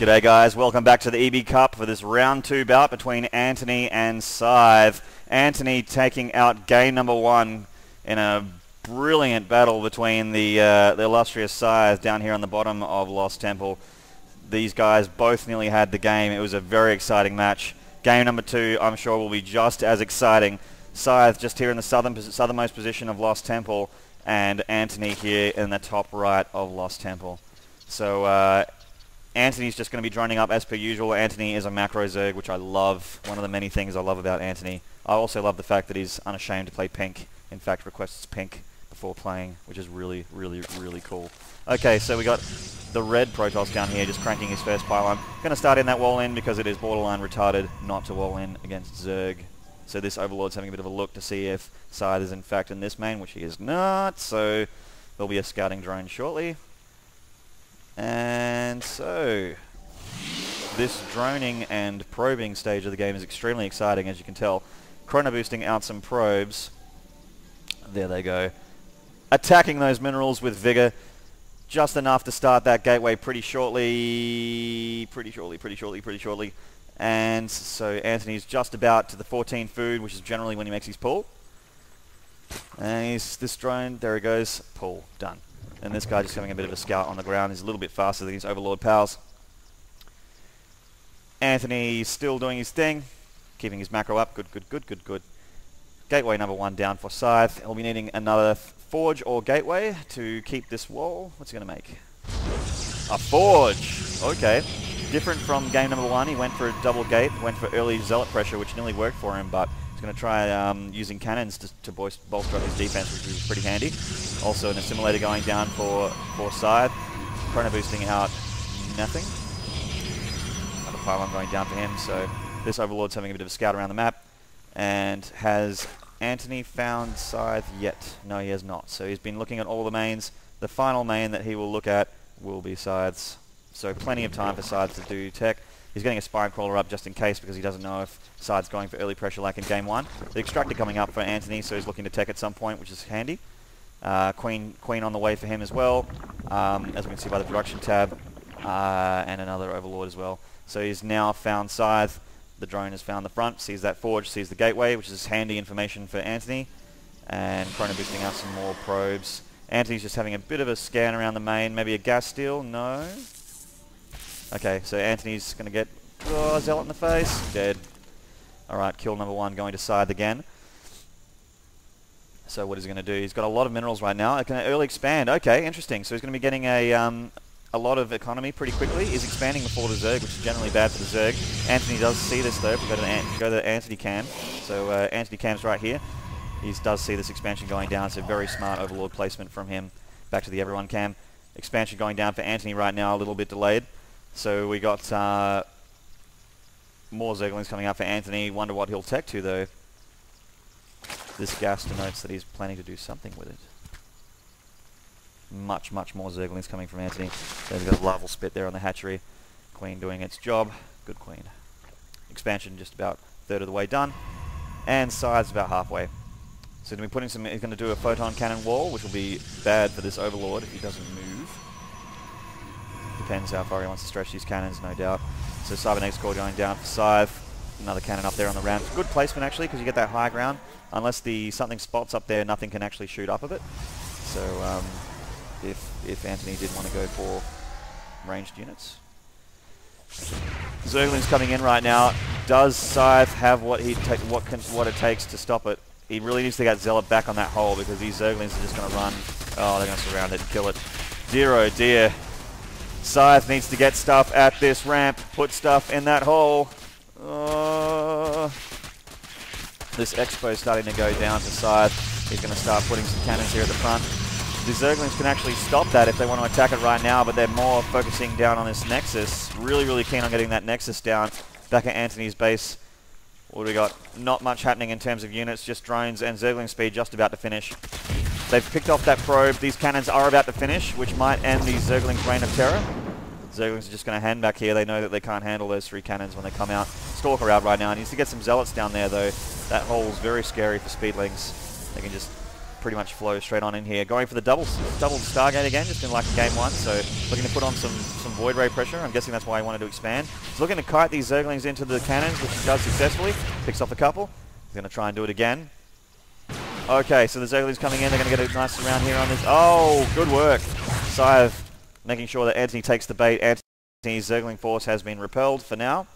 G'day guys, welcome back to the EB Cup for this round 2 bout between Antoni and Scythe. Antoni taking out game number 1 in a brilliant battle between the illustrious Scythe down here on the bottom of Lost Temple. These guys both nearly had the game. It was a very exciting match. Game number 2 I'm sure will be just as exciting. Scythe just here in the southernmost position of Lost Temple, and Antoni here in the top right of Lost Temple. So Antoni's just going to be droning up as per usual. Antoni is a macro Zerg, which I love. One of the many things I love about Antoni. I also love the fact that he's unashamed to play pink. In fact, requests pink before playing, which is really, really, really cool. Okay, so we got the red Protoss down here just cranking his first pylon. Going to start in that wall in because it is borderline retarded not to wall in against Zerg. So this Overlord's having a bit of a look to see if Scythe is in fact in this main, which he is not. So there'll be a scouting drone shortly. And so, this droning and probing stage of the game is extremely exciting, as you can tell. Chrono boosting out some probes. There they go. Attacking those minerals with vigor. Just enough to start that gateway pretty shortly. And so Antoni's just about to the 14 food, which is generally when he makes his pull. And he's this drone, there he goes, pull, done. And this guy just having a bit of a scout on the ground. He's a little bit faster than his Overlord pals. Antoni's still doing his thing, keeping his macro up. Good. Gateway number 1 down for Scythe. He'll be needing another forge or gateway to keep this wall. What's he going to make? A forge! Okay. Different from game number 1. He went for a double gate, went for early zealot pressure, which nearly worked for him, but he's going to try using cannons to bolster up his defense, which is pretty handy. Also an assimilator going down for Scythe. Chrono boosting out nothing. Another pylon going down for him, so this Overlord's having a bit of a scout around the map. And has Antoni found Scythe yet? No, he has not. So he's been looking at all the mains. The final main that he will look at will be Scythe's. So plenty of time for Scythe to do tech. He's getting a spine crawler up just in case because he doesn't know if Scythe's going for early pressure like in game 1. The extractor coming up for Antoni, so he's looking to tech at some point, which is handy. Queen on the way for him as well, as we can see by the production tab, and another Overlord as well. So he's now found Scythe. The drone has found the front, sees that forge, sees the gateway, which is handy information for Antoni, and chrono boosting out some more probes. Antoni's just having a bit of a scan around the main, maybe a gas steal, no? Okay, so Antoni's going to get Zealot in the face, dead. Alright, kill number 1 going to Scythe again. So what is he going to do? He's got a lot of minerals right now. It can early expand. Okay, interesting. So he's going to be getting a lot of economy pretty quickly. He's expanding before the Zerg, which is generally bad for the Zerg. Antoni does see this though. If we go to the Antoni cam. So Antoni cam's right here. He does see this expansion going down. It's a very smart Overlord placement from him. Back to the everyone cam. Expansion going down for Antoni right now, a little bit delayed. So we got more Zerglings coming out for Antoni. Wonder what he'll tech to though. This gas denotes that he's planning to do something with it. Much more Zerglings coming from Antoni. There's got a larval spit there on the hatchery. Queen doing its job. Good Queen. Expansion just about a third of the way done. And Scythe's about halfway. So he's going to do a photon cannon wall, which will be bad for this Overlord if he doesn't move. Depends how far he wants to stretch these cannons, no doubt. So Cybernetics Core going down for Scythe. Another cannon up there on the ramp. Good placement actually, because you get that high ground. Unless something spots up there, nothing can actually shoot up of it. So if Antoni did want to go for ranged units. Zergling's coming in right now. Does Scythe have what it takes to stop it? He really needs to get Zealot back on that hole because these Zerglings are just going to run. Oh, they're going to surround it and kill it. Dear oh dear. Scythe needs to get stuff at this ramp. Put stuff in that hole. This Expo is starting to go down to Scythe. He's going to start putting some cannons here at the front. The Zerglings can actually stop that if they want to attack it right now, but they're more focusing down on this Nexus. Really keen on getting that Nexus down. Back at Antoni's base. What do we got? Not much happening in terms of units, just drones and Zergling speed just about to finish. They've picked off that probe. These cannons are about to finish, which might end the Zergling's reign of terror. Zerglings are just going to hand back here. They know that they can't handle those 3 cannons when they come out. Stalker out right now. He needs to get some Zealots down there, though. That hole's very scary for Speedlings. They can just pretty much flow straight on in here. Going for the double Stargate again, just in like game 1. So looking to put on some Void Ray pressure. I'm guessing that's why he wanted to expand. He's looking to kite these Zerglings into the cannons, which he does successfully. Picks off a couple. He's going to try and do it again. Okay, so the Zerglings coming in. They're going to get a nice round here on this. Oh, good work. Scythe making sure that Antoni takes the bait. Antoni's Zergling force has been repelled for now.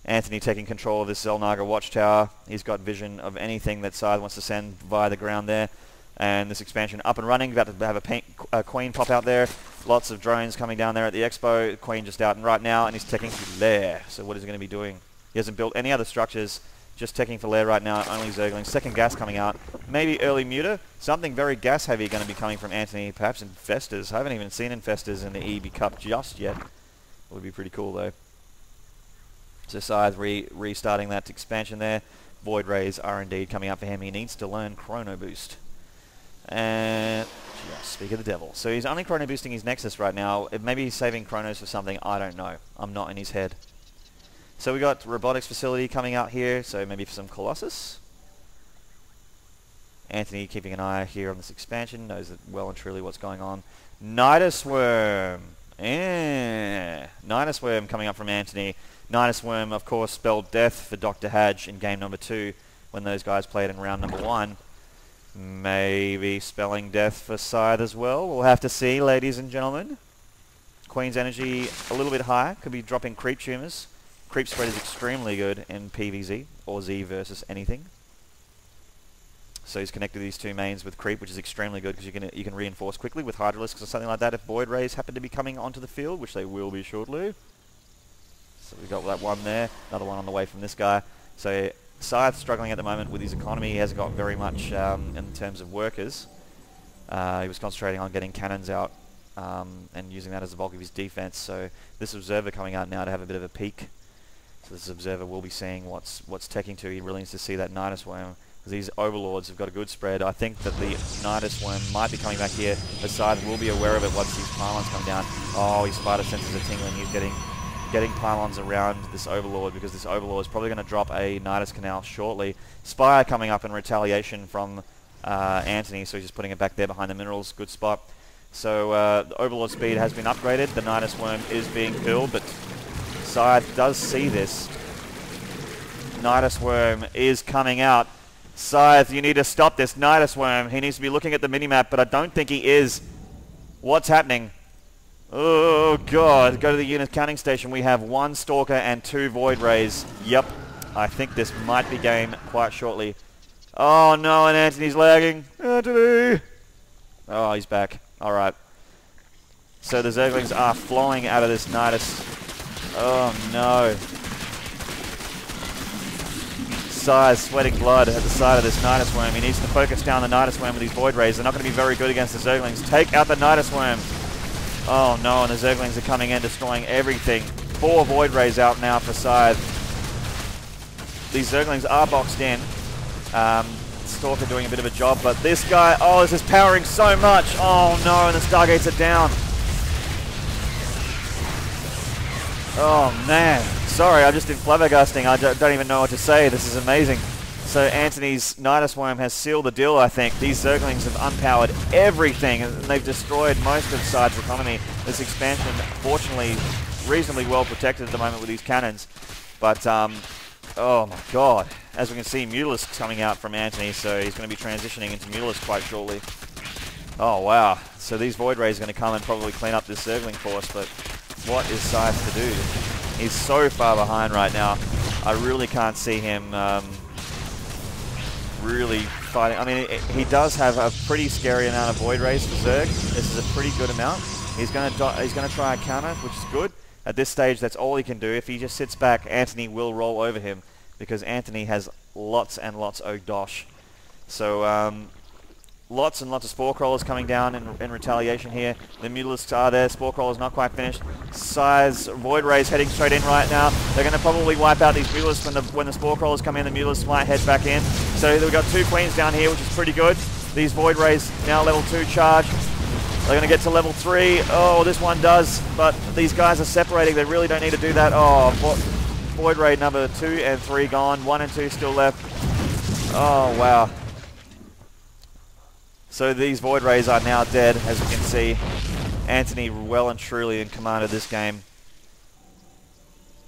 Antoni taking control of this Xel'Naga watchtower. He's got vision of anything that Scythe wants to send via the ground there. And this expansion up and running. About to have a Queen pop out there. Lots of drones coming down there at the expo. Queen just out and right now, and he's teching for lair. So what is he going to be doing? He hasn't built any other structures. Just teching for lair right now. Only Zerglings. Second gas coming out. Maybe early muta. Something very gas heavy going to be coming from Antoni. Perhaps Infestors. I haven't even seen Infestors in the EB Cup just yet. It would be pretty cool though. So Scythe restarting that expansion there. Void Rays are indeed coming up for him. He needs to learn Chrono Boost. And just speak of the devil. So he's only Chrono Boosting his Nexus right now. Maybe he's saving Chronos for something. I don't know. I'm not in his head. So we got Robotics Facility coming out here. So maybe for some Colossus. Antoni keeping an eye here on this expansion. Knows that well and truly what's going on. Nidus Worm. Nidus Worm coming up from Antoni. Nidus Worm, of course, spelled death for Dr. Hadge in game number 2 when those guys played in round number 1. Maybe spelling death for Scythe as well. We'll have to see, ladies and gentlemen. Queen's energy a little bit higher. Could be dropping creep tumors. Creep spread is extremely good in PvZ or Z versus anything. So he's connected these two mains with creep, which is extremely good because you can reinforce quickly with Hydralisks or something like that if Void Rays happen to be coming onto the field, which they will be shortly. So we've got that one there, another one on the way from this guy. So Scythe's struggling at the moment with his economy. He hasn't got very much in terms of workers. He was concentrating on getting cannons out and using that as the bulk of his defense. So this Observer coming out now to have a bit of a peek. So this Observer will be seeing what's teching to. He really needs to see that Nidus Worm. These Overlords have got a good spread. I think that the Nidus Worm might be coming back here. The Scythe will be aware of it once these pylons come down. Oh, his spider senses are tingling. He's getting pylons around this Overlord because this Overlord is probably going to drop a Nidus Canal shortly. Spire coming up in retaliation from Antoni, so he's just putting it back there behind the minerals. Good spot. So the Overlord speed has been upgraded. The Nidus Worm is being killed, but Scythe does see this. Nidus Worm is coming out. Scythe, you need to stop this Nidus Worm. He needs to be looking at the minimap, but I don't think he is. What's happening? Oh, God. Go to the unit counting station. We have 1 Stalker and 2 Void Rays. Yep. I think this might be game quite shortly. Oh, no, and Antoni's lagging. Antoni! Oh, he's back. All right. So the Zerglings are flowing out of this Nidus. Oh, no. Scythe sweating blood at the side of this Nidus Worm. He needs to focus down the Nidus Worm with these Void Rays. They're not going to be very good against the Zerglings. Take out the Nidus Worm. Oh no, and the Zerglings are coming in, destroying everything. 4 Void Rays out now for Scythe. These Zerglings are boxed in. Stalker doing a bit of a job, but this guy, oh, this is powering so much. Oh no, and the Stargates are down. Oh man. Sorry, I'm just in flabbergasting. I don't even know what to say. This is amazing. So Antoni's Nidus Worm has sealed the deal, I think. These Zerglings have unpowered everything, and they've destroyed most of Scythe's economy. This expansion, fortunately, reasonably well protected at the moment with these cannons. But, oh my god. As we can see, Mutalisks coming out from Antoni, so he's going to be transitioning into Mutalisk quite shortly. Oh, wow. So these Void Rays are going to come and probably clean up this Zergling force, but what is Scythe to do? He's so far behind right now. I really can't see him really fighting. I mean, he does have a pretty scary amount of Void Rays for Zerg. This is a pretty good amount. He's going to try a counter, which is good. At this stage, that's all he can do. If he just sits back, Antoni will roll over him because Antoni has lots and lots of dosh. So, lots and lots of Spore Crawlers coming down in retaliation here. The Mutalisks are there. Spore Crawlers not quite finished. Scythe's Void Rays heading straight in right now. They're going to probably wipe out these Mutalisks when the Spore Crawlers come in. The Mutalisks might head back in. So we've got 2 Queens down here, which is pretty good. These Void Rays now level 2 charge. They're going to get to level 3. Oh, this one does, but these guys are separating. They really don't need to do that. Oh, Void Ray number 2 and 3 gone. 1 and 2 still left. Oh, wow. So these Void Rays are now dead, as we can see. Antoni well and truly in command of this game.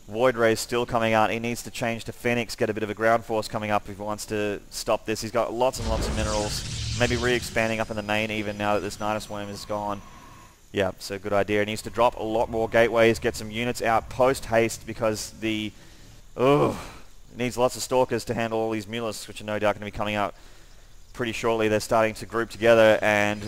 Void Ray's still coming out. He needs to change to Phoenix, get a bit of a ground force coming up if he wants to stop this. He's got lots and lots of minerals. Maybe re-expanding up in the main even now that this Nidus Worm is gone. Yeah, so good idea. He needs to drop a lot more gateways, get some units out post-haste because the... it needs lots of Stalkers to handle all these Mulists, which are no doubt going to be coming out pretty shortly. They're starting to group together and